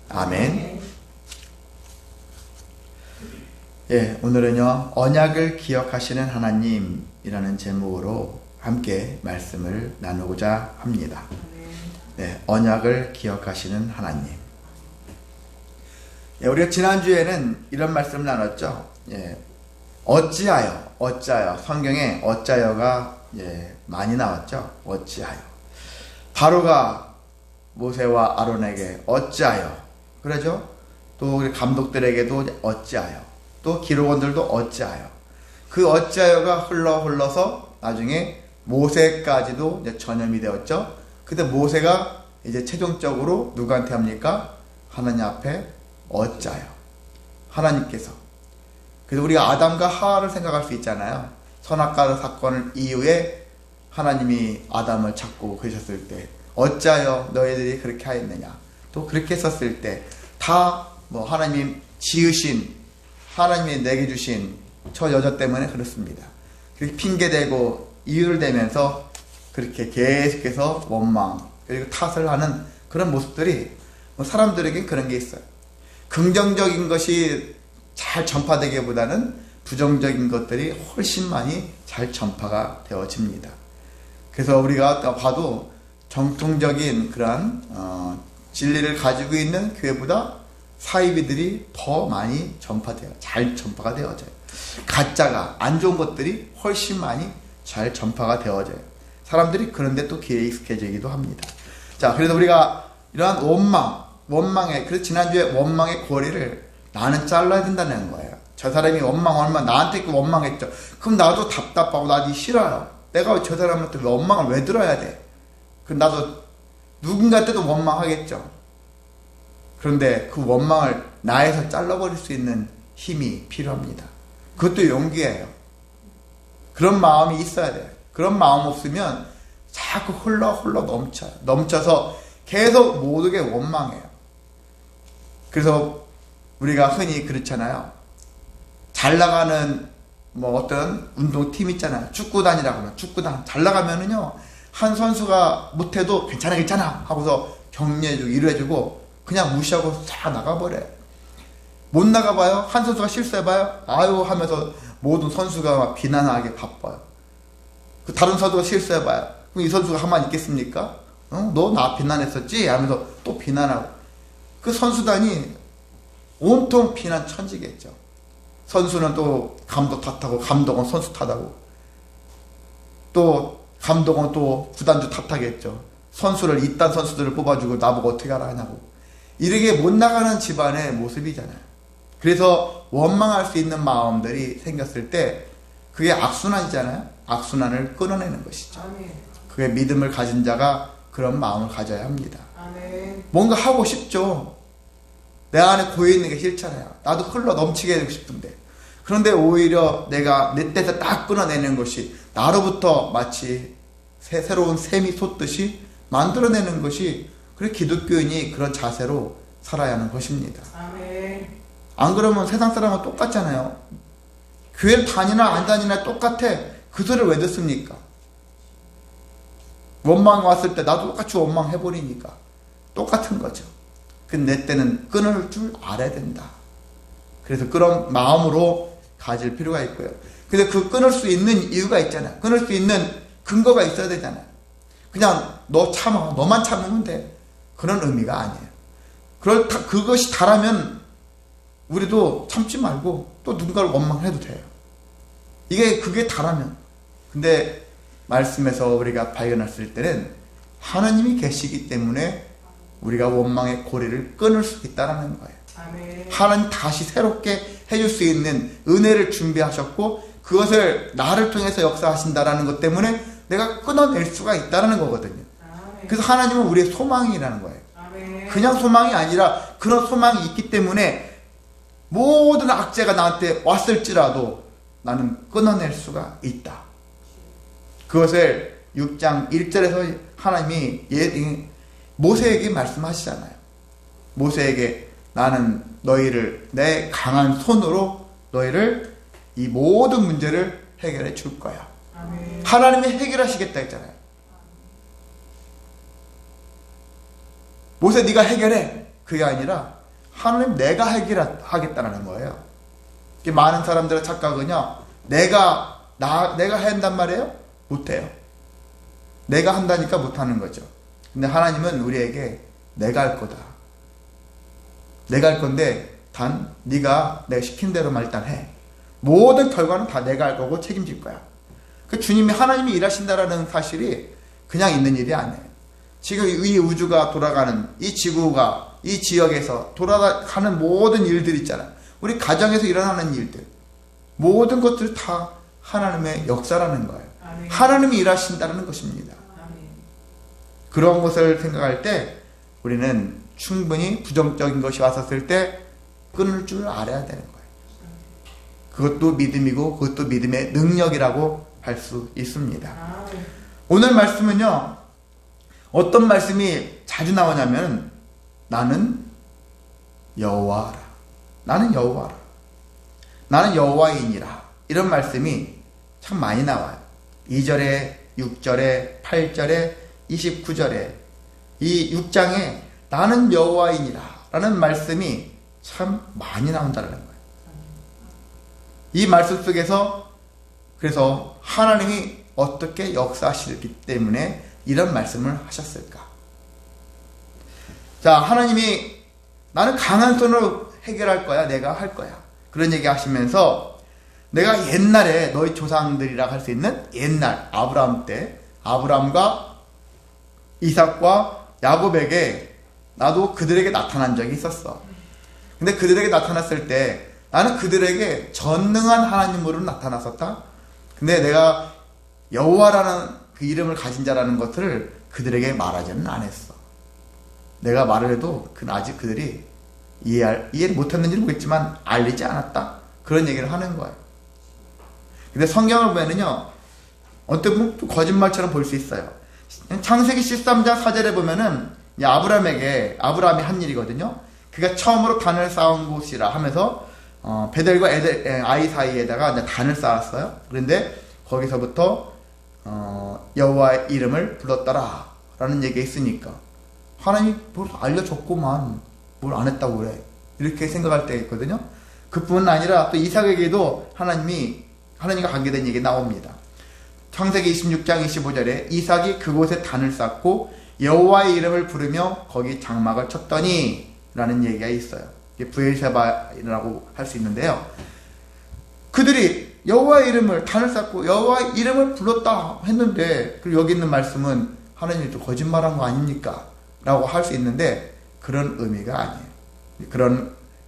아멘. 예, 오늘은요, 언약을 기억하시는 하나님이라는 제목으로 함께 말씀을 나누고자 합니다. 네, 언약을 기억하시는 하나님. 예, 우리가 지난주에는 이런 말씀을 나눴죠. 예, 어찌하여. 성경에 어찌하여가 많이 나왔죠. 어찌하여. 바로가 모세와 아론에게 어찌하여. 그러죠? 또 우리 감독들에게도 어찌하여. 또 기록원들도 어찌하여. 그 어찌하여가 흘러서 나중에 모세까지도 이제 전염이 되었죠. 근데 모세가 이제 최종적으로 누구한테 합니까? 하나님 앞에 어찌하여. 하나님께서. 그래서 우리가 아담과 하와를 생각할 수 있잖아요. 선악과 사건 이후에 하나님이 아담을 찾고 계셨을 때 어찌하여 너희들이 그렇게 하였느냐. 또 그렇게 했었을 때 다 뭐 하나님 지으신, 하나님이 내게 주신 저 여자 때문에 그렇습니다. 그렇게 핑계대고 이유를 대면서 그렇게 계속해서 원망 그리고 탓을 하는 그런 모습들이 사람들에게 그런 게 있어요. 긍정적인 것이 잘 전파되기보다는 부정적인 것들이 훨씬 많이 잘 전파가 되어집니다. 그래서 우리가 봐도 정통적인 그런 진리를 가지고 있는 교회보다 사이비들이 더 많이 잘 전파가 되어져요. 가짜가 안 좋은 것들이 훨씬 많이 잘 전파가 되어져요. 사람들이 그런데 또 귀에 익숙해지기도 합니다. 자, 그래서 우리가 이러한 그래서 지난주에 원망의 고리를 나는 잘라야 된다는 거예요. 저 사람이 원망하면 나한테 원망했죠. 그럼 나도 답답하고 나도 싫어요. 내가 저 사람한테 원망을 왜 들어야 돼? 그럼 나도 누군가한테도 원망하겠죠. 그런데 그 원망을 나에서 잘라버릴 수 있는 힘이 필요합니다. 그것도 용기예요. 그런 마음이 있어야 돼요. 그런 마음 없으면 자꾸 흘러 넘쳐요. 넘쳐서 계속 모두게 원망해요. 그래서 우리가 흔히 그렇잖아요. 잘 나가는 어떤 운동팀 있잖아요. 축구단이라고 하면 축구단 잘 나가면은요, 한 선수가 못해도 괜찮아 하고서 격려해주고 이래주고 그냥 무시하고 다 나가버려요. 못 나가봐요. 한 선수가 실수해봐요. 아유 하면서 모든 선수가 막 비난하게 바빠요. 그 다른 선수가 실수해봐요. 그럼 이 선수가 가만히 있겠습니까? 너 나 비난했었지? 하면서 또 비난하고. 그 선수단이 온통 비난 천지겠죠. 선수는 또 감독 탓하고, 감독은 선수 탓하고, 또 감독은 또 구단주 탓하겠죠. 선수를 이딴 선수들을 뽑아주고 나보고 어떻게 하라 하냐고. 이렇게 못 나가는 집안의 모습이잖아요. 그래서 원망할 수 있는 마음들이 생겼을 때 그게 악순환이잖아요. 악순환을 끊어내는 것이죠. 그게 믿음을 가진 자가 그런 마음을 가져야 합니다. 뭔가 하고 싶죠. 내 안에 고여있는 게 싫잖아요. 나도 흘러 넘치게 해주고 싶은데. 그런데 오히려 내가 내 뜻에 딱 끊어내는 것이 나로부터 마치 새로운 샘이 솟듯이 만들어내는 것이, 그래 기독교인이 그런 자세로 살아야 하는 것입니다. 아멘. 안 그러면 세상 사람은 똑같잖아요. 교회를 다니나 안 다니나 똑같아. 그 소리를 왜 듣습니까? 원망 왔을 때 나도 똑같이 원망해버리니까 똑같은 거죠. 근데 내 때는 끊을 줄 알아야 된다. 그래서 그런 마음으로 가질 필요가 있고요. 근데 그 끊을 수 있는 이유가 있잖아요. 끊을 수 있는 근거가 있어야 되잖아요. 그냥 너 참아, 너만 참으면 돼. 그런 의미가 아니에요. 그것이 다라면 우리도 참지 말고 또 누군가를 원망해도 돼요. 그게 다라면. 근데 말씀에서 우리가 발견했을 때는 하나님이 계시기 때문에 우리가 원망의 고리를 끊을 수 있다는 거예요. 아멘. 하나님 다시 새롭게 해줄 수 있는 은혜를 준비하셨고 그것을 나를 통해서 역사하신다는 것 때문에 내가 끊어낼 수가 있다는 거거든요. 아멘. 그래서 하나님은 우리의 소망이라는 거예요. 아멘. 그냥 소망이 아니라 그런 소망이 있기 때문에 모든 악재가 나한테 왔을지라도 나는 끊어낼 수가 있다. 그것을 6장 1절에서 하나님이 모세에게 말씀하시잖아요. 모세에게 나는 너희를 내 강한 손으로 너희를 이 모든 문제를 해결해 줄 거야. 아멘. 하나님이 해결하시겠다 했잖아요. 모세 네가 해결해. 그게 아니라 하나님 내가 해결하겠다는 거예요. 많은 사람들의 착각은요, 내가 해야 한단 말이에요? 못해요. 내가 한다니까 못하는 거죠. 근데 하나님은 우리에게 내가 할 거다. 내가 할 건데 단 네가 내가 시킨 대로만 일단 해. 모든 결과는 다 내가 할 거고 책임질 거야. 그 주님이 하나님이 일하신다라는 사실이 그냥 있는 일이 아니에요. 지금 이 우주가 돌아가는 이 지구가 이 지역에서 돌아가는 모든 일들 있잖아요. 우리 가정에서 일어나는 일들 모든 것들이 다 하나님의 역사라는 거예요. 아멘. 하나님이 일하신다는 것입니다. 아멘. 그런 것을 생각할 때 우리는 충분히 부정적인 것이 왔었을 때 끊을 줄 알아야 되는 거예요. 그것도 믿음이고 그것도 믿음의 능력이라고 할 수 있습니다. 아멘. 오늘 말씀은요, 어떤 말씀이 자주 나오냐면 나는 여호와라. 나는 여호와라. 나는 여호와이니라. 이런 말씀이 참 많이 나와요. 2절에 6절에 8절에 29절에 이 6장에 나는 여호와이니라 라는 말씀이 참 많이 나온다는 거예요. 이 말씀 속에서 그래서 하나님이 어떻게 역사하시기 때문에 이런 말씀을 하셨을까? 자, 하나님이 나는 강한 손으로 해결할 거야. 내가 할 거야. 그런 얘기 하시면서 내가 옛날에 너희 조상들이라 할 수 있는 옛날 아브라함 때 아브라함과 이삭과 야곱에게 나도 그들에게 나타난 적이 있었어. 근데 그들에게 나타났을 때 나는 그들에게 전능한 하나님으로 나타났었다. 근데 내가 여호와라는 그 이름을 가진 자라는 것을 그들에게 말하지는 않았어. 내가 말을 해도 아직 그들이 이해를 못했는지 모르겠지만 알리지 않았다. 그런 얘기를 하는 거예요. 근데 성경을 보면은요, 어떻게 보면 또 거짓말처럼 볼 수 있어요. 창세기 13장 4절에 보면은 아브라함이 한 일이거든요. 그가 처음으로 단을 쌓은 곳이라 하면서 베델과 아이 사이에다가 단을 쌓았어요. 그런데 거기서부터 여호와의 이름을 불렀더라 라는 얘기가 있으니까 하나님이 뭘 알려줬구만, 뭘 안 했다고 그래, 이렇게 생각할 때가 있거든요. 그뿐 아니라 또 이삭에게도 하나님과 관계된 얘기 나옵니다. 창세기 26장 25절에 이삭이 그곳에 단을 쌓고 여호와의 이름을 부르며 거기 장막을 쳤더니 라는 얘기가 있어요. 이게 브엘세바라고 할 수 있는데요. 그들이 여호와의 이름을 단을 쌓고 여호와의 이름을 불렀다 했는데, 그리고 여기 있는 말씀은 하나님이 또 거짓말한 거 아닙니까? 라고 할 수 있는데 그런 의미가 아니에요.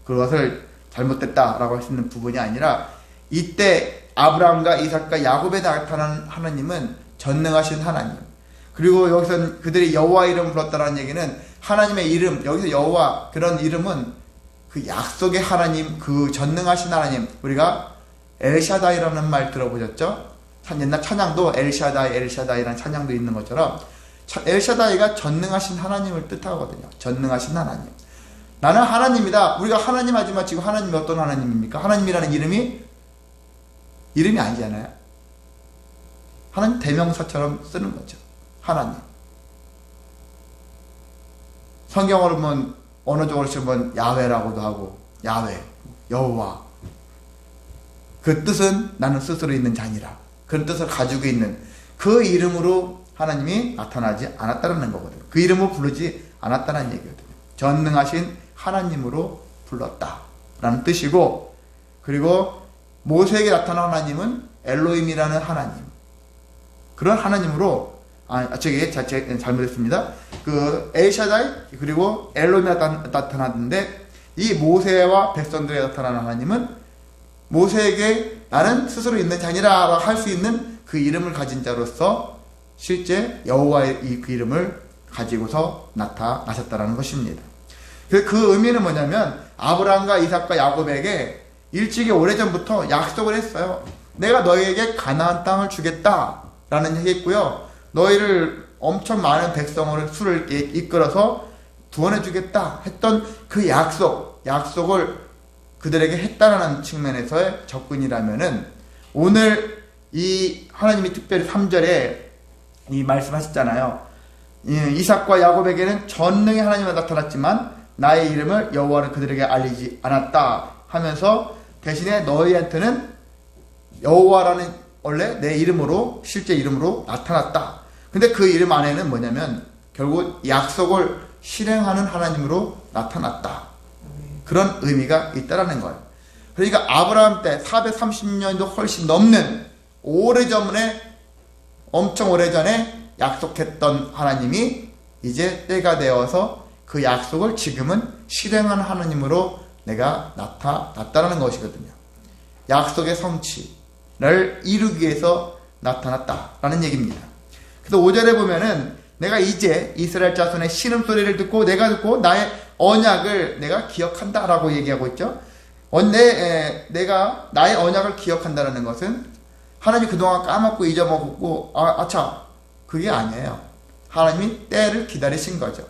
그것을 잘못됐다라고 할 수 있는 부분이 아니라 이때 아브라함과 이삭과 야곱에 나타난 하나님은 전능하신 하나님, 그리고 여기서 그들이 여호와의 이름을 불렀다라는 얘기는 하나님의 이름, 여기서 여호와 그런 이름은 그 약속의 하나님, 그 전능하신 하나님, 우리가 엘샤다이라는 말 들어보셨죠? 옛날 찬양도 엘샤다이라는 찬양도 있는 것처럼 엘샤다이가 전능하신 하나님을 뜻하거든요. 전능하신 하나님. 나는 하나님이다. 우리가 하나님 하지만 지금 하나님이 어떤 하나님입니까? 하나님이라는 이름이 아니잖아요. 하나님 대명사처럼 쓰는 거죠. 하나님. 성경으로 보면 언어적으로 치면 야훼라고도 하고 야훼, 여호와. 그 뜻은 나는 스스로 있는 자니라. 그런 뜻을 가지고 있는 그 이름으로 하나님이 나타나지 않았다는 거거든요. 그 이름을 부르지 않았다는 얘기거든요. 전능하신 하나님으로 불렀다라는 뜻이고, 그리고 모세에게 나타난 하나님은 엘로힘이라는 하나님, 그런 하나님으로 잘못했습니다. 그 엘샤다이 그리고 엘로힘이 나타났는데 이 모세와 백성들에게 나타나는 하나님은 모세에게 나는 스스로 있는 자니라 할 수 있는 그 이름을 가진 자로서 실제 여호와의 그 이름을 가지고서 나타나셨다는 것입니다. 그 의미는 뭐냐면 아브라함과 이삭과 야곱에게 일찍이 오래전부터 약속을 했어요. 내가 너희에게 가나안 땅을 주겠다라는 얘기했고요. 너희를 엄청 많은 백성을 수를 이끌어서 구원해 주겠다 했던 그 약속을 그들에게 했다라는 측면에서의 접근이라면은, 오늘 이 하나님이 특별히 3절에 이 말씀하셨잖아요. 이삭과 야곱에게는 전능의 하나님이 나타났지만 나의 이름을 여호와는 그들에게 알리지 않았다 하면서 대신에 너희한테는 여호와라는 원래 내 이름으로 실제 이름으로 나타났다. 근데 그 이름 안에는 뭐냐면 결국 약속을 실행하는 하나님으로 나타났다. 그런 의미가 있다라는 거예요. 그러니까 아브라함 때 430년도 훨씬 넘는 오래전에 엄청 오래전에 약속했던 하나님이 이제 때가 되어서 그 약속을 지금은 실행하는 하나님으로 내가 나타났다는 것이거든요. 약속의 성취를 이루기 위해서 나타났다라는 얘기입니다. 그래서 5절에 보면은 내가 이제 이스라엘 자손의 신음소리를 듣고 나의 언약을 내가 기억한다라고 얘기하고 있죠. 내가 나의 언약을 기억한다는 것은 하나님이 그동안 까먹고 잊어먹었고 그게 아니에요. 하나님이 때를 기다리신 거죠.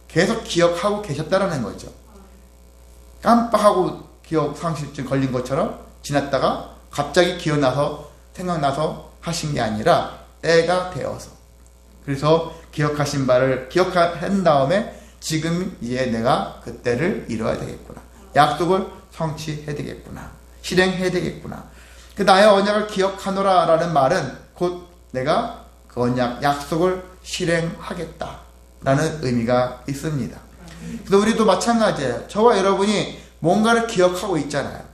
계속 기억하고 계셨다라는 거죠. 깜빡하고 기억 상실증 걸린 것처럼 지났다가 갑자기 기어나서 생각나서 하신 게 아니라 때가 되어서, 그래서 기억하신 바를 기억한 다음에 지금 이제 내가 그 때를 이뤄야 되겠구나, 약속을 성취해야 되겠구나, 실행해야 되겠구나. 그 나의 언약을 기억하노라 라는 말은 곧 내가 그 언약, 약속을 실행하겠다 라는 의미가 있습니다. 그래서 우리도 마찬가지예요. 저와 여러분이 뭔가를 기억하고 있잖아요.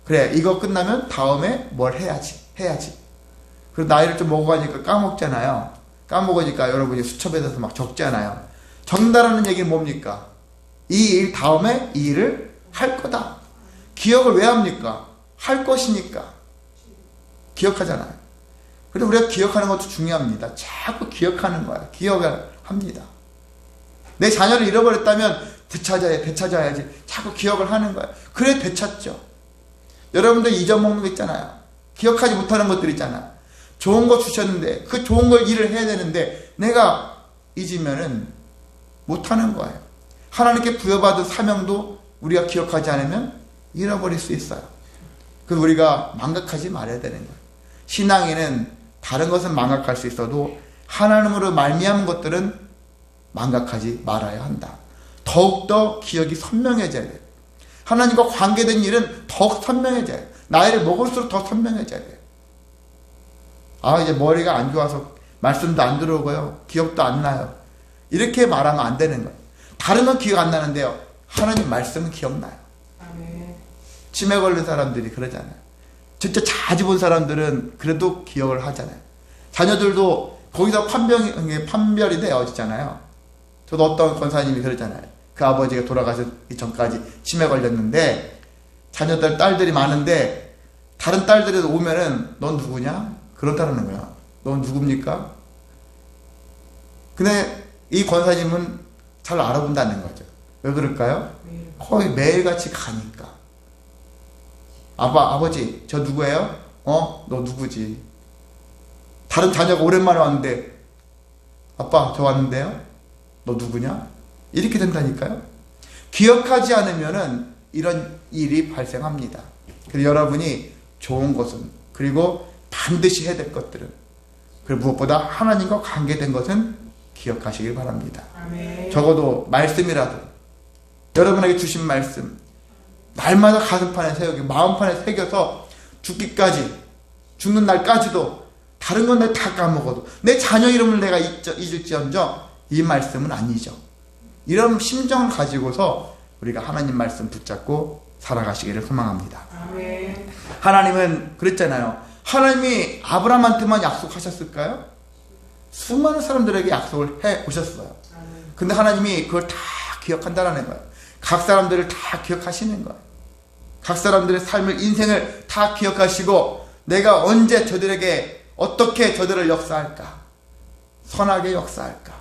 그래, 이거 끝나면 다음에 뭘 해야지. 그리고 나이를 좀 먹어가니까 까먹잖아요. 까먹으니까 여러분이 수첩에 대해서 막 적잖아요. 적는다라는 얘기는 뭡니까? 이 일 다음에 이 일을 할 거다. 기억을 왜 합니까? 할 것이니까 기억하잖아요. 그래서 우리가 기억하는 것도 중요합니다. 자꾸 기억하는 거야. 기억을 합니다. 내 자녀를 잃어버렸다면 되찾아야지. 자꾸 기억을 하는 거야. 그래, 되찾죠. 여러분들 잊어먹는 거 있잖아요. 기억하지 못하는 것들 있잖아요. 좋은 거 주셨는데 그 좋은 걸 일을 해야 되는데 내가 잊으면은 못하는 거예요. 하나님께 부여받은 사명도 우리가 기억하지 않으면 잃어버릴 수 있어요. 그래서 우리가 망각하지 말아야 되는 거예요. 신앙에는 다른 것은 망각할 수 있어도 하나님으로 말미암은 것들은 망각하지 말아야 한다. 더욱더 기억이 선명해져야 돼요. 하나님과 관계된 일은 더욱 선명해져야 돼요. 나이를 먹을수록 더 선명해져야 돼요. 이제 머리가 안 좋아서 말씀도 안 들어오고요, 기억도 안 나요, 이렇게 말하면 안 되는 거예요. 다른 건 기억 안 나는데요, 하나님 말씀은 기억나요. 치매 걸린 사람들이 그러잖아요. 진짜 자주 본 사람들은 그래도 기억을 하잖아요. 자녀들도 거기서 판별이 되어지잖아요. 저도 어떤 권사님이 그러잖아요. 그 아버지가 돌아가시기 전까지 치매 걸렸는데 자녀들, 딸들이 많은데 다른 딸들이 오면은 넌 누구냐? 그렇다는 거야. 넌 누굽니까? 근데 이 권사님은 잘 알아본다는 거죠. 왜 그럴까요? 거의 매일같이 가니까. 아버지, 저 누구예요? 너 누구지? 다른 자녀가 오랜만에 왔는데, 아빠, 저 왔는데요? 너 누구냐? 이렇게 된다니까요. 기억하지 않으면은 이런 일이 발생합니다. 그래서 여러분이 좋은 것은, 그리고 반드시 해야 될 것들은, 그리고 무엇보다 하나님과 관계된 것은 기억하시길 바랍니다. 아멘. 적어도 말씀이라도, 여러분에게 주신 말씀 날마다 가슴판에 새기고 마음판에 새겨서 죽기까지, 죽는 날까지도 다른 건 내가 다 까먹어도 내 자녀 이름을 내가 잊을지언정 이 말씀은 안 잊어. 이런 심정을 가지고서 우리가 하나님 말씀 붙잡고 살아가시기를 소망합니다. 아멘. 하나님은 그랬잖아요. 하나님이 아브라함한테만 약속하셨을까요? 수많은 사람들에게 약속을 해 오셨어요. 근데 하나님이 그걸 다 기억한다라는 거예요. 각 사람들을 다 기억하시는 거예요. 각 사람들의 삶을, 인생을 다 기억하시고 내가 언제 저들에게 어떻게 저들을 역사할까, 선하게 역사할까,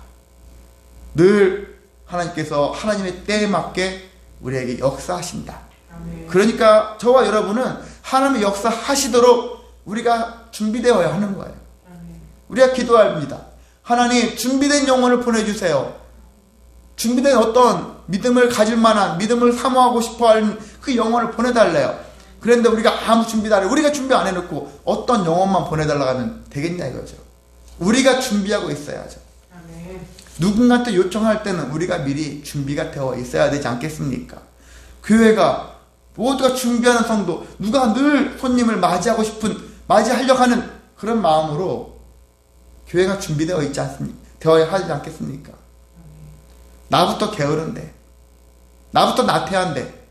늘 하나님께서 하나님의 때에 맞게 우리에게 역사하신다. 아멘. 그러니까 저와 여러분은 하나님의 역사하시도록 우리가 준비되어야 하는 거예요. 아멘. 우리가 기도합니다. 하나님, 준비된 영혼을 보내주세요. 준비된 어떤 믿음을 가질 만한, 믿음을 사모하고 싶어하는 그 영혼을 보내달래요. 그런데 우리가 아무 준비도 안 해. 우리가 준비 안 해놓고 어떤 영혼만 보내달라고 하면 되겠냐 이거죠. 우리가 준비하고 있어야죠. 아멘. 누군가한테 요청할 때는 우리가 미리 준비가 되어 있어야 되지 않겠습니까? 교회가 모두가 준비하는 성도, 누가 늘 손님을 맞이하려고 하는 그런 마음으로 교회가 준비되어 있지 않습니까? 되어야 하지 않겠습니까? 나부터 게으른데, 나부터 나태한데,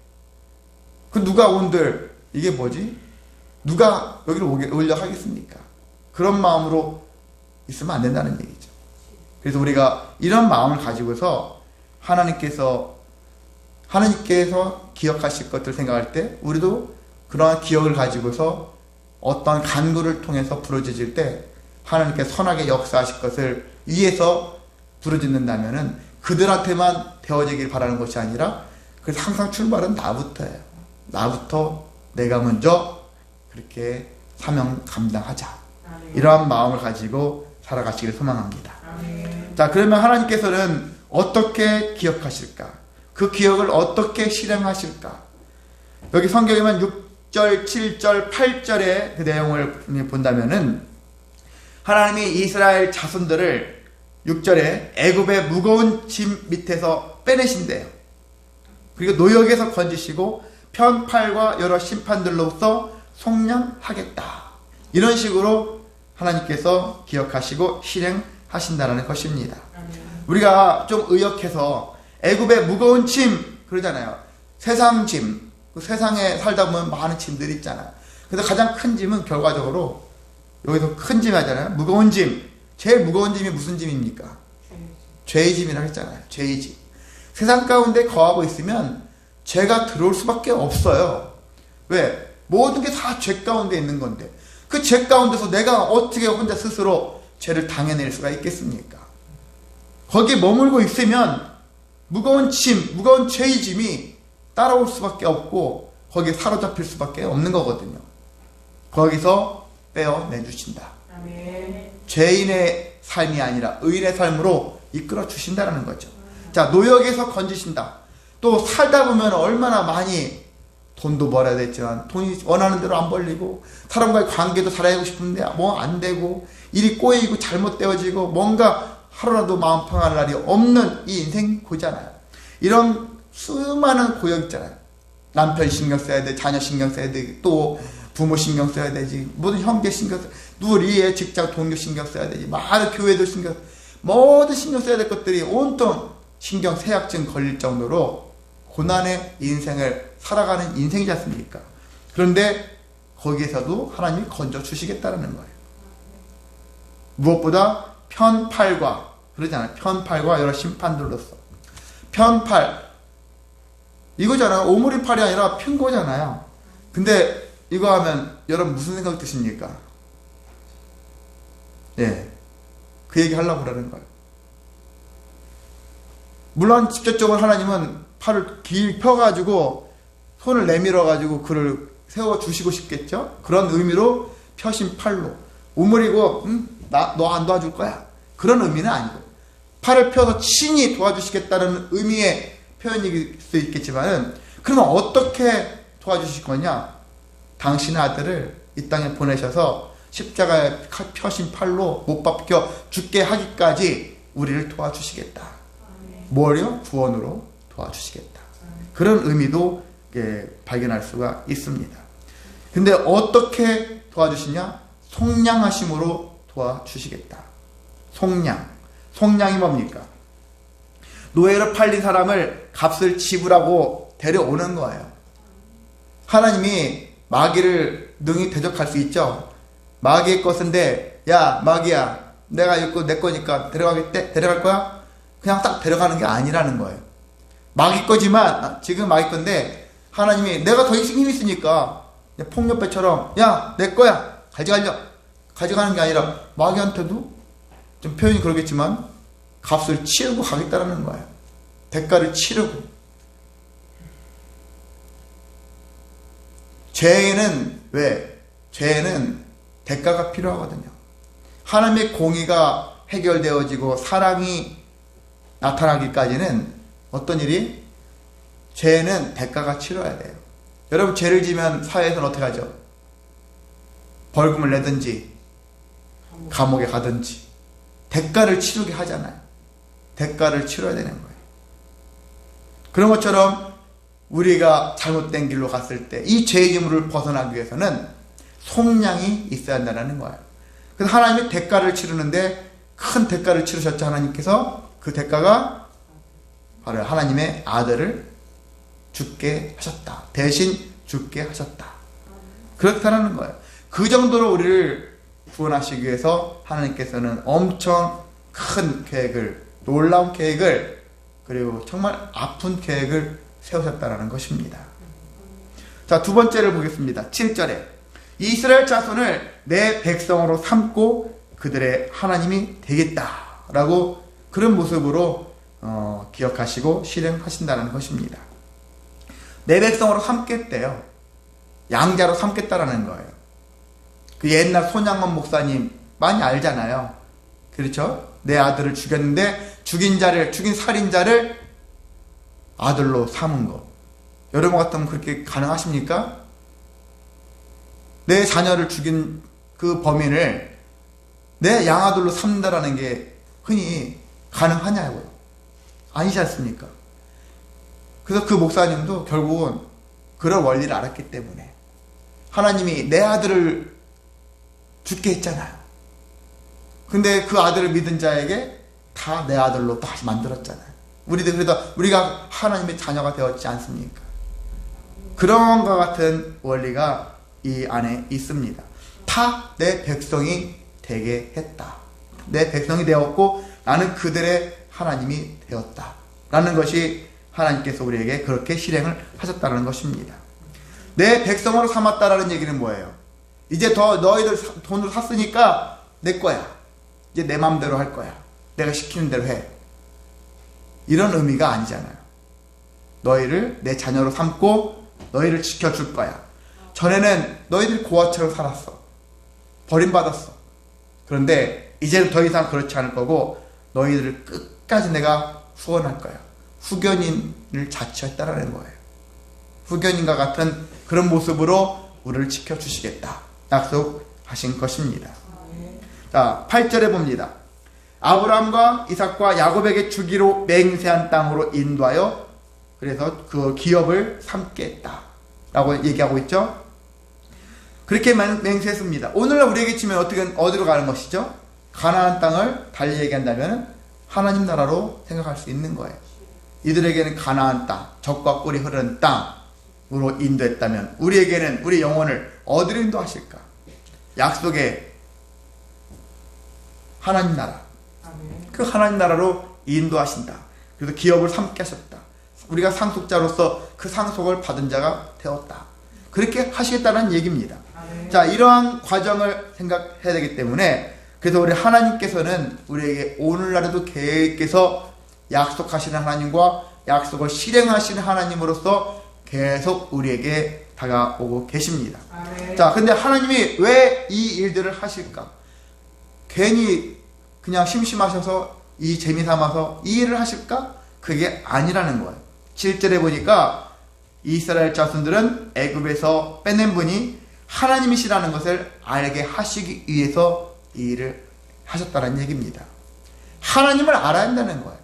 그 누가 온들 이게 뭐지? 누가 여기를 오려 하겠습니까? 그런 마음으로 있으면 안 된다는 얘기죠. 그래서 우리가 이런 마음을 가지고서 하나님께서 기억하실 것들 생각할 때 우리도 그러한 기억을 가지고서 어떤 간구를 통해서 부르짖을 때 하나님께 선하게 역사하실 것을 위해서 부르짖는다면은 그들한테만 되어지길 바라는 것이 아니라 그래서 항상 출발은 나부터예요. 나부터 내가 먼저 그렇게 사명 감당하자. 이러한 마음을 가지고 살아가시길 소망합니다. 자, 그러면 하나님께서는 어떻게 기억하실까? 그 기억을 어떻게 실행하실까? 여기 성경에만 6절, 7절, 8절의 그 내용을 본다면은 하나님이 이스라엘 자손들을 6절에 애굽의 무거운 짐 밑에서 빼내신대요. 그리고 노역에서 건지시고 편팔과 여러 심판들로서 속량하겠다. 이런 식으로 하나님께서 기억하시고 실행하신다는 것입니다. 우리가 좀 의역해서 애굽의 무거운 짐 그러잖아요. 세상 짐. 그 세상에 살다 보면 많은 짐들이 있잖아요. 그래서 가장 큰 짐은 결과적으로 여기서 큰 짐 하잖아요. 무거운 짐. 제일 무거운 짐이 무슨 짐입니까? 죄의 짐이라고 했잖아요. 죄의 짐. 세상 가운데 거하고 있으면 죄가 들어올 수밖에 없어요. 왜? 모든 게 다 죄 가운데 있는 건데 그 죄 가운데서 내가 어떻게 혼자 스스로 죄를 당해낼 수가 있겠습니까? 거기에 머물고 있으면 무거운 짐, 무거운 죄의 짐이 따라올 수밖에 없고 거기에 사로잡힐 수밖에 없는 거거든요. 거기서 빼어내주신다. 죄인의 삶이 아니라 의인의 삶으로 이끌어 주신다는 거죠. 자, 노역에서 건지신다. 또 살다 보면 얼마나 많이 돈도 벌어야 됐지만 돈이 원하는 대로 안 벌리고 사람과의 관계도 잘하고 싶은데 뭐 안 되고 일이 꼬이고 잘못되어지고 뭔가 하루라도 마음 평안할 날이 없는 이 인생 고잖아요. 이런 수많은 고역 있잖아요. 남편 신경 써야 돼, 자녀 신경 써야 돼, 또 부모 신경 써야 되지, 모든 형제 신경 써야 돼, 우리의 직장 동료 신경 써야 되지, 많은 교회도 신경, 모든 신경 써야 될 것들이 온통 신경 쇠약증 걸릴 정도로 고난의 인생을 살아가는 인생이지 않습니까? 그런데 거기에서도 하나님이 건져주시겠다는 거예요. 무엇보다 편팔과, 그러잖아요. 편팔과 여러 심판들로서. 편팔. 이거잖아요. 오므리팔이 아니라 편 거잖아요. 근데 이거 하면 여러분 무슨 생각 드십니까? 예. 그 얘기 하려고 그러는 거예요. 물론 직접적으로 하나님은 팔을 길 펴가지고 손을 내밀어가지고 그를 세워주시고 싶겠죠? 그런 의미로 펴신 팔로. 오므리고, 너 안 도와줄 거야. 그런 의미는 아니고. 팔을 펴서 친히 도와주시겠다는 의미의 표현일 수 있겠지만은, 그러면 어떻게 도와주실 거냐? 당신의 아들을 이 땅에 보내셔서 십자가에 펴신 팔로 못 박혀 죽게 하기까지 우리를 도와주시겠다. 뭘요? 구원으로 도와주시겠다. 그런 의미도 발견할 수가 있습니다. 근데 어떻게 도와주시냐? 속량하심으로 도와주시겠다. 속량. 속량이 뭡니까? 노예로 팔린 사람을 값을 지불하고 데려오는 거예요. 하나님이 마귀를 능히 대적할 수 있죠. 마귀의 것인데, 야 마귀야, 내가 이거 내 거니까 데려갈 거야? 그냥 딱 데려가는 게 아니라는 거예요. 마귀 거지만, 지금 마귀 건데 하나님이 내가 더 힘이 있으니까 폭력배처럼 야 내 거야 가져가는 게 아니라 마귀한테도 좀 표현이 그러겠지만 값을 치르고 가겠다는 거예요. 대가를 치르고. 죄에는 왜? 죄에는 대가가 필요하거든요. 하나님의 공의가 해결되어지고 사랑이 나타나기까지는 어떤 일이? 죄는 대가가 치러야 돼요. 여러분 죄를 지면 사회에서는 어떻게 하죠? 벌금을 내든지 감옥에 가든지 대가를 치르게 하잖아요. 대가를 치러야 되는 거예요. 그런 것처럼 우리가 잘못된 길로 갔을 때 이 죄의 유무를 벗어나기 위해서는 속량이 있어야 한다는 거예요. 그래서 하나님이 대가를 치르는데 큰 대가를 치르셨죠. 하나님께서 그 대가가 바로 하나님의 아들을 죽게 하셨다. 대신 죽게 하셨다. 그렇다는 거예요. 그 정도로 우리를 구원하시기 위해서 하나님께서는 엄청 큰 계획을, 놀라운 계획을, 그리고 정말 아픈 계획을 세우셨다는 것입니다. 자, 두 번째를 보겠습니다. 7절에 이스라엘 자손을 내 백성으로 삼고 그들의 하나님이 되겠다라고 그런 모습으로 기억하시고 실행하신다는 것입니다. 내 백성으로 삼겠대요. 양자로 삼겠다라는 거예요. 그 옛날 손양원 목사님 많이 알잖아요. 그렇죠? 내 아들을 죽였는데 죽인 살인자를 아들로 삼은 거. 여러분 같으면 그렇게 가능하십니까? 내 자녀를 죽인 그 범인을 내 양아들로 삼는다라는 게 흔히 가능하냐고요. 아니지 않습니까? 그래서 그 목사님도 결국은 그런 원리를 알았기 때문에 하나님이 내 아들을 죽게 했잖아요. 근데 그 아들을 믿은 자에게 다 내 아들로 다시 만들었잖아요. 우리가 하나님의 자녀가 되었지 않습니까? 그런 것과 같은 원리가 이 안에 있습니다. 다 내 백성이 되게 했다. 내 백성이 되었고 나는 그들의 하나님이 되었다. 라는 것이 하나님께서 우리에게 그렇게 실행을 하셨다는 것입니다. 내 백성으로 삼았다라는 얘기는 뭐예요? 이제 더 너희들 돈으로 샀으니까 내 거야. 이제 내 마음대로 할 거야. 내가 시키는 대로 해. 이런 의미가 아니잖아요. 너희를 내 자녀로 삼고 너희를 지켜줄 거야. 전에는 너희들이 고아처럼 살았어. 버림받았어. 그런데 이제는 더 이상 그렇지 않을 거고 너희들을 끝까지 내가 후원할 거야. 후견인을 자처했다라는 거예요. 후견인과 같은 그런 모습으로 우리를 지켜주시겠다. 약속하신 것입니다. 자, 8절에 봅니다. 아브라함과 이삭과 야곱에게 주기로 맹세한 땅으로 인도하여 그래서 그 기업을 삼게 했다. 라고 얘기하고 있죠. 그렇게 맹세했습니다. 오늘날 우리에게 치면 어디로 가는 것이죠? 가나안 땅을 달리 얘기한다면 하나님 나라로 생각할 수 있는 거예요. 이들에게는 가나안 땅, 젖과 꿀이 흐르는 땅으로 인도했다면 우리에게는 우리 영혼을 어디로 인도하실까? 약속의 하나님 나라. 그 하나님 나라로 인도하신다. 그래서 기업을 삼게 하셨다. 우리가 상속자로서 그 상속을 받은 자가 되었다. 그렇게 하시겠다는 얘기입니다. 자, 이러한 과정을 생각해야 되기 때문에 그래서 우리 하나님께서는 우리에게 오늘날에도 계획해서 약속하시는 하나님과 약속을 실행하시는 하나님으로서 계속 우리에게 다가오고 계십니다. 자, 근데 하나님이 왜 이 일들을 하실까? 괜히 그냥 심심하셔서 이 재미삼아서 이 일을 하실까? 그게 아니라는 거예요. 7절에 보니까 이스라엘 자손들은 애굽에서 빼낸 분이 하나님이시라는 것을 알게 하시기 위해서 이 일을 하셨다는 얘기입니다. 하나님을 알아야 한다는 거예요.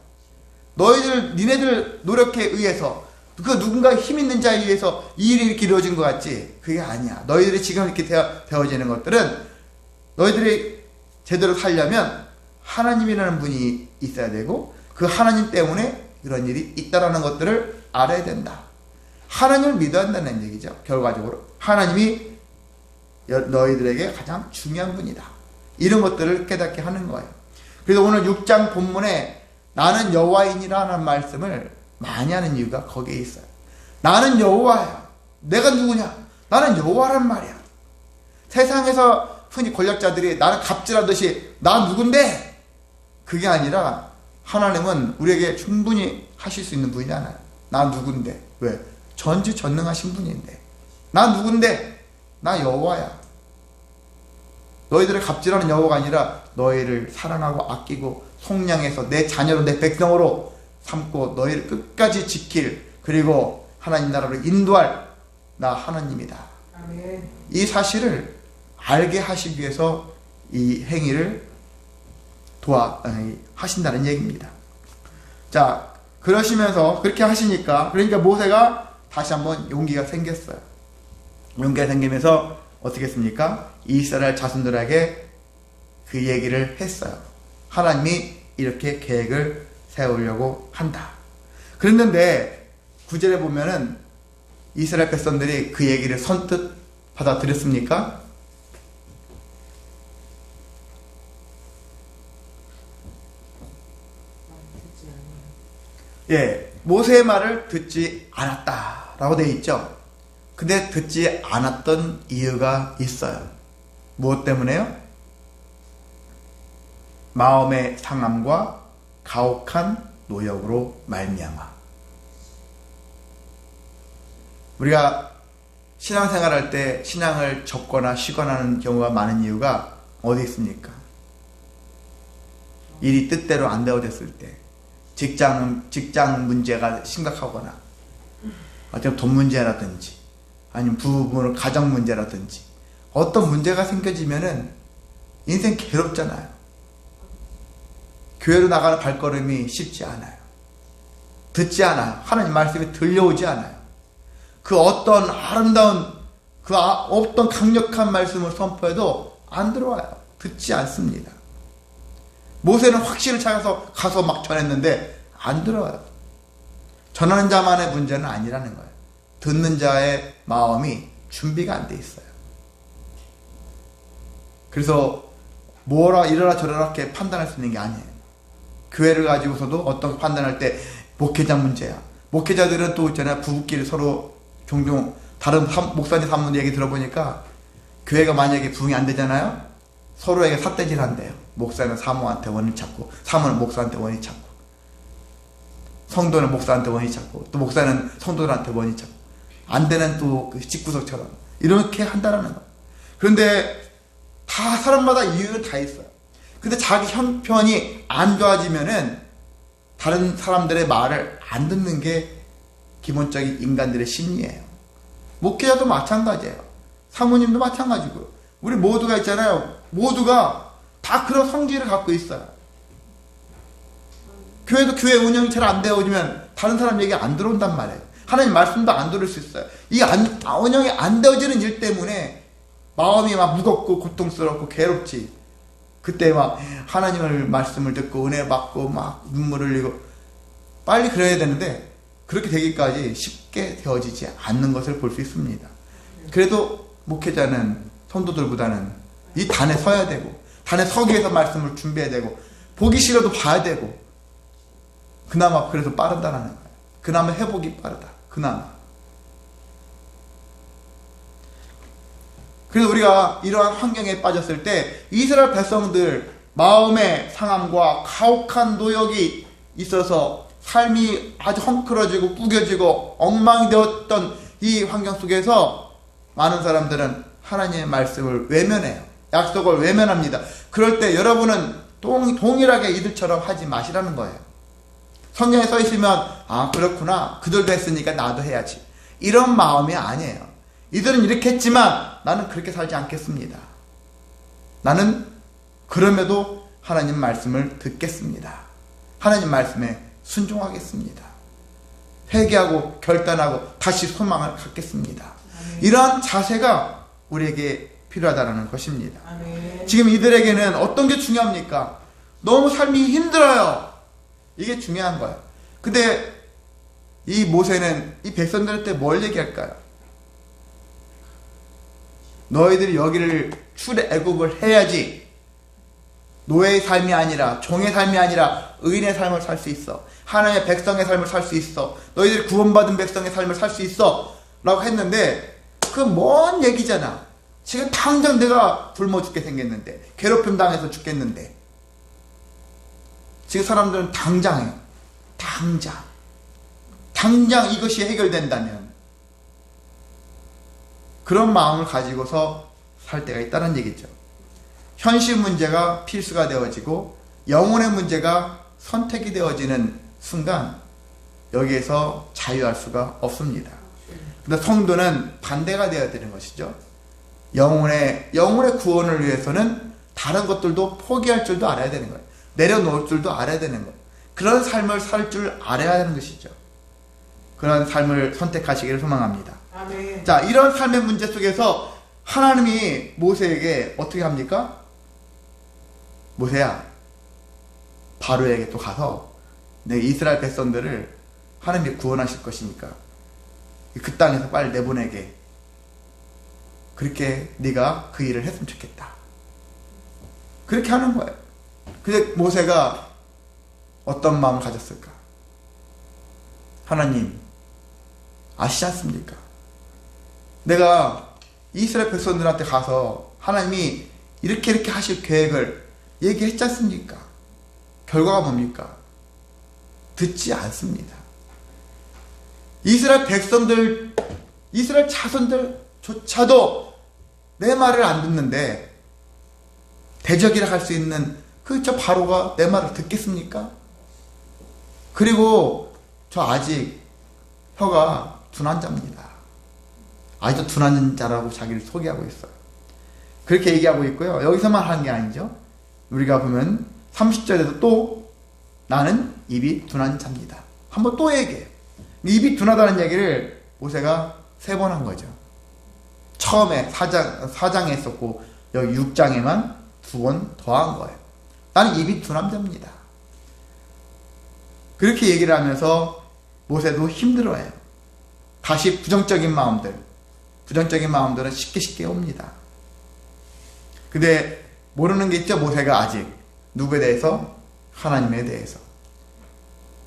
니네들 노력에 의해서 그 누군가 힘 있는 자에 의해서 이 일이 이렇게 이루어진 것 같지? 그게 아니야. 너희들이 지금 이렇게 되어지는 것들은 너희들이 제대로 살려면 하나님이라는 분이 있어야 되고 그 하나님 때문에 이런 일이 있다라는 것들을 알아야 된다. 하나님을 믿어야 한다는 얘기죠. 결과적으로 하나님이 너희들에게 가장 중요한 분이다. 이런 것들을 깨닫게 하는 거예요. 그래서 오늘 6장 본문에 나는 여호와이니라는 말씀을 많이 하는 이유가 거기에 있어요. 나는 여호와야. 내가 누구냐? 나는 여호와란 말이야. 세상에서 흔히 권력자들이 나는 갑질하듯이 나 누군데? 그게 아니라 하나님은 우리에게 충분히 하실 수 있는 분이잖아요. 나 누군데? 왜? 전지전능하신 분인데. 나 누군데? 나 여호와야. 너희들을 갑질하는 여호와가 아니라 너희를 사랑하고 아끼고 속량해서 내 자녀로 내 백성으로 삼고 너희를 끝까지 지킬 그리고 하나님 나라로 인도할 나 하나님이다. 아멘. 이 사실을 알게 하시기 위해서 이 행위를 하신다는 얘기입니다. 자, 그러시면서 그렇게 하시니까, 그러니까 모세가 다시 한번 용기가 생겼어요. 용기가 생기면서 어떻게 했습니까? 이스라엘 자손들에게 그 얘기를 했어요. 하나님이 이렇게 계획을 세우려고 한다. 그랬는데 9절에 보면은 이스라엘 백성들이 그 얘기를 선뜻 받아들였습니까? 예, 모세의 말을 듣지 않았다라고 되어 있죠. 근데 듣지 않았던 이유가 있어요. 무엇 때문에요? 마음의 상함과 가혹한 노역으로 말미암아. 우리가 신앙생활할 때 신앙을 접거나 쉬거나 하는 경우가 많은 이유가 어디 있습니까? 일이 뜻대로 안 되어졌을 때, 직장 문제가 심각하거나, 어떤 돈 문제라든지, 아니면 부부로 가정 문제라든지, 어떤 문제가 생겨지면은 인생 괴롭잖아요. 교회로 나가는 발걸음이 쉽지 않아요. 듣지 않아요. 하나님 말씀이 들려오지 않아요. 그 어떤 아름다운, 어떤 강력한 말씀을 선포해도 안 들어와요. 듣지 않습니다. 모세는 확신을 찾아서 가서 막 전했는데 안 들어요. 전하는 자만의 문제는 아니라는 거예요. 듣는 자의 마음이 준비가 안 돼 있어요. 그래서 뭐라 이러라 저러라 이렇게 판단할 수 있는 게 아니에요. 교회를 가지고서도 어떤 판단할 때 목회자 문제야. 목회자들은 또 있잖아요. 부부끼리 서로 종종 다른 목사님 사모님 얘기 들어보니까 교회가 만약에 부흥이 안 되잖아요. 서로에게 삿대질 한대요. 목사는 사모한테 원인 찾고, 사모는 목사한테 원인 찾고, 성도는 목사한테 원인 찾고, 또 목사는 성도들한테 원인 찾고, 안 되는 또 그 집구석처럼 이렇게 한다라는 거. 그런데 다 사람마다 이유는 다 있어요. 근데 자기 형편이 안 좋아지면은 다른 사람들의 말을 안 듣는 게 기본적인 인간들의 심리예요. 목회자도 마찬가지예요. 사모님도 마찬가지고, 우리 모두가 있잖아요. 모두가 다 그런 성질을 갖고 있어요. 교회도 교회 운영이 잘 안 되어지면 다른 사람 얘기 안 들어온단 말이에요. 하나님 말씀도 안 들을 수 있어요. 이 운영이 안 되어지는 일 때문에 마음이 막 무겁고 고통스럽고 괴롭지. 그때 막 하나님의 말씀을 듣고 은혜 받고 막 눈물을 흘리고 빨리 그래야 되는데 그렇게 되기까지 쉽게 되어지지 않는 것을 볼 수 있습니다. 그래도 목회자는 성도들보다는 이 단에 서야 되고, 단에 서기 위해서 말씀을 준비해야 되고, 보기 싫어도 봐야 되고, 그나마 그래서 빠르다라는 거예요. 그나마 회복이 빠르다. 그나마. 그래서 우리가 이러한 환경에 빠졌을 때 이스라엘 백성들 마음의 상함과 가혹한 노역이 있어서 삶이 아주 헝클어지고 꾸겨지고 엉망이 되었던 이 환경 속에서 많은 사람들은 하나님의 말씀을 외면해요. 약속을 외면합니다. 그럴 때 여러분은 동일하게 이들처럼 하지 마시라는 거예요. 성경에 써 있으면 아 그렇구나, 그들도 했으니까 나도 해야지, 이런 마음이 아니에요. 이들은 이렇게 했지만 나는 그렇게 살지 않겠습니다. 나는 그럼에도 하나님 말씀을 듣겠습니다. 하나님 말씀에 순종하겠습니다. 회개하고 결단하고 다시 소망을 갖겠습니다. 이러한 자세가 우리에게 필요하다는 것입니다. 지금 이들에게는 어떤 게 중요합니까? 너무 삶이 힘들어요. 이게 중요한 거예요. 근데 이 모세는 이 백성들한테 뭘 얘기할까요? 너희들이 여기를 출애굽을 해야지 노예의 삶이 아니라, 종의 삶이 아니라 의인의 삶을 살 수 있어. 하나님의 백성의 삶을 살 수 있어. 너희들이 구원받은 백성의 삶을 살 수 있어 라고 했는데, 그건 먼 얘기잖아. 지금 당장 내가 굶어 죽게 생겼는데, 괴롭힘 당해서 죽겠는데, 지금 사람들은 당장이에요. 당장 이것이 해결된다면 그런 마음을 가지고서 살 때가 있다는 얘기죠. 현실 문제가 필수가 되어지고 영혼의 문제가 선택이 되어지는 순간 여기에서 자유할 수가 없습니다. 근데 성도는 반대가 되어야 되는 것이죠. 영혼의 구원을 위해서는 다른 것들도 포기할 줄도 알아야 되는 거예요. 내려놓을 줄도 알아야 되는 거예요. 그런 삶을 살 줄 알아야 하는 것이죠. 그런 삶을 선택하시기를 소망합니다. 아멘. 자, 이런 삶의 문제 속에서 하나님이 모세에게 어떻게 합니까? 모세야, 바로에게 또 가서 내 이스라엘 백성들을 하나님이 구원하실 것이니까 그 땅에서 빨리 내보내게. 그렇게 네가 그 일을 했으면 좋겠다. 그렇게 하는 거예요. 근데 모세가 어떤 마음을 가졌을까? 하나님, 아시지 않습니까? 내가 이스라엘 백성들한테 가서 하나님이 이렇게 하실 계획을 얘기했지 않습니까? 결과가 뭡니까? 듣지 않습니다. 이스라엘 백성들, 이스라엘 자손들조차도 내 말을 안 듣는데 대적이라 할 수 있는 저 바로가 내 말을 듣겠습니까? 그리고 저 아직 혀가 둔한 자입니다. 아직도 둔한 자라고 자기를 소개하고 있어요. 그렇게 얘기하고 있고요. 여기서만 하는 게 아니죠. 우리가 보면 30절에도 또 나는 입이 둔한 자입니다. 한번 또 얘기해. 입이 둔하다는 얘기를 모세가 3번 한 거죠. 처음에 4장에 했었고 여기 6장에만 2번 더한 거예요. 나는 입이 둔한 자입니다. 그렇게 얘기를 하면서 모세도 힘들어해요. 다시 부정적인 마음들은 쉽게 옵니다. 근데 모르는 게 있죠. 모세가 아직 누구에 대해서? 하나님에 대해서.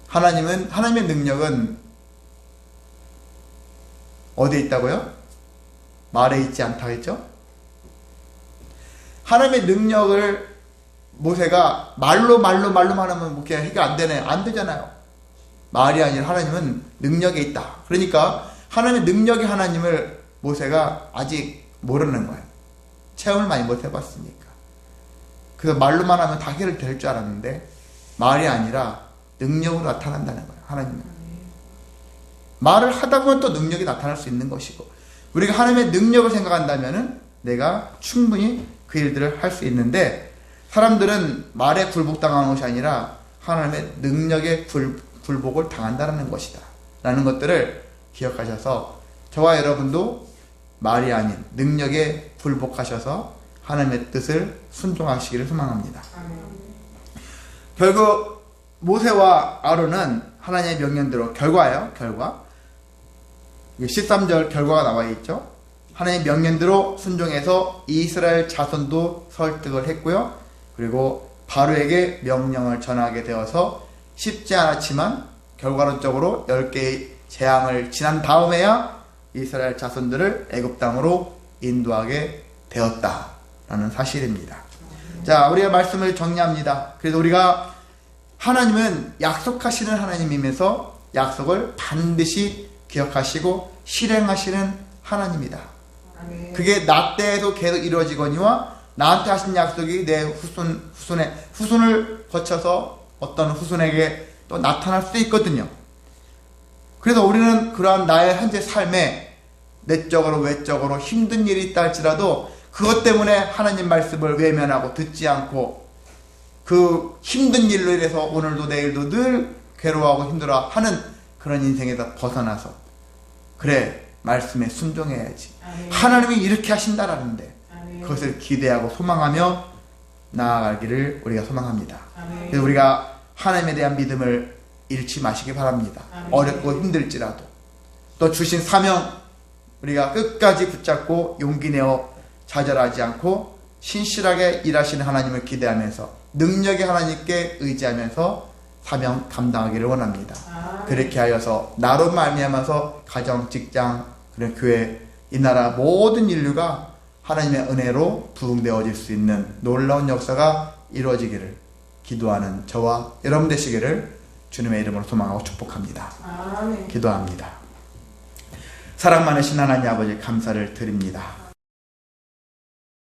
하나님의 능력은 어디에 있다고요? 말에 있지 않다 했죠? 하나님의 능력을 모세가 말로만 하면 뭐 그냥 해결 안 되네. 안 되잖아요. 말이 아니라 하나님은 능력에 있다. 그러니까 하나님의 능력의 하나님을 모세가 아직 모르는 거예요. 체험을 많이 못 해봤으니까. 그래서 말로만 하면 다 해결될 줄 알았는데 말이 아니라 능력으로 나타난다는 거예요. 하나님은. 말을 하다 보면 또 능력이 나타날 수 있는 것이고 우리가 하나님의 능력을 생각한다면 내가 충분히 그 일들을 할 수 있는데 사람들은 말에 굴복당하는 것이 아니라 하나님의 능력에 굴복을 당한다는 것이다 라는 것들을 기억하셔서 저와 여러분도 말이 아닌 능력에 굴복하셔서 하나님의 뜻을 순종하시기를 소망합니다. 결국 모세와 아론은 하나님의 명령대로 결과예요. 결과 13절 결과가 나와 있죠. 하나님의 명령대로 순종해서 이스라엘 자손도 설득을 했고요. 그리고 바로에게 명령을 전하게 되어서 쉽지 않았지만 결과론적으로 10개의 재앙을 지난 다음에야 이스라엘 자손들을 애굽 땅으로 인도하게 되었다라는 사실입니다. 자, 우리가 말씀을 정리합니다. 그래서 우리가 하나님은 약속하시는 하나님이면서 약속을 반드시 기억하시고 실행하시는 하나님이다. 그게 나 때에도 계속 이루어지거니와 나한테 하신 약속이 내 후손을 거쳐서 어떤 후손에게 또 나타날 수도 있거든요. 그래서 우리는 그러한 나의 현재 삶에 내적으로 외적으로 힘든 일이 있다 할지라도 그것 때문에 하나님 말씀을 외면하고 듣지 않고 그 힘든 일로 인해서 오늘도 내일도 늘 괴로워하고 힘들어하는 그런 인생에서 벗어나서 그래 말씀에 순종해야지. 하나님이 이렇게 하신다라는데 그것을 기대하고 소망하며 나아가기를 우리가 소망합니다. 그래서 우리가 하나님에 대한 믿음을 잃지 마시기 바랍니다. 어렵고 힘들지라도 또 주신 사명 우리가 끝까지 붙잡고 용기 내어 좌절하지 않고 신실하게 일하시는 하나님을 기대하면서 능력의 하나님께 의지하면서 사명 감당하기를 원합니다. 그렇게 하여서 나로 말미암아서 가정, 직장, 그런 교회, 이 나라 모든 인류가 하나님의 은혜로 부흥되어질 수 있는 놀라운 역사가 이루어지기를 기도하는 저와 여러분 되시기를 주님의 이름으로 소망하고 축복합니다. 기도합니다. 사랑 많으신 하나님 아버지 감사를 드립니다.